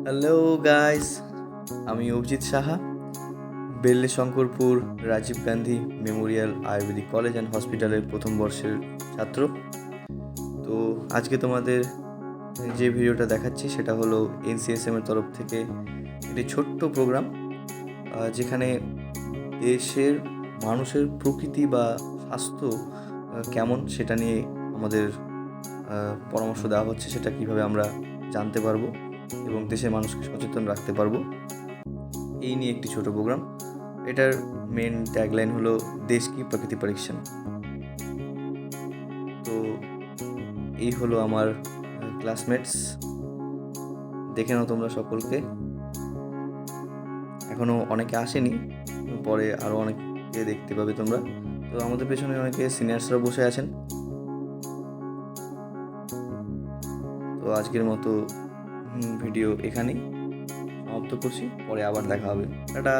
Hello guys, আমি Abhijit Saha, Belley Shankarpur Rajiv Gandhi memorial Ayurvedic college and হসপিটালের প্রথম বর্ষের ছাত্র। তো আজকে তোমাদের যে ভিডিওটা দেখাচ্ছি সেটা হলো NCSM এর তরফ থেকে একটি ছোট্ট প্রোগ্রাম, যেখানে দেশের মানুষের প্রকৃতি বা স্বাস্থ্য কেমন সেটা নিয়ে আমাদের পরামর্শ দেওয়া হচ্ছে, সেটা কিভাবে আমরা জানতে পারবো এবং দেশের মানুষকে সচেতন রাখতে পারবো, এই নিয়ে একটি ছোট প্রোগ্রাম। এটার মেন ট্যাগলাইন হলো দেশ কি প্রকৃতি পরীক্ষণ। তো এই হলো আমার ক্লাসমেটস, দেখে নাও তোমরা সকলকে। এখনও অনেকে আসেনি, পরে আরও অনেকে দেখতে পাবে তোমরা। তো আমাদের পেছনে অনেকে সিনিয়র্সরা বসে আছেন। তো আজকের মতো ভিডিও এখানেই সমাপ্ত করছি, পরে আবার দেখা হবে। টাটা।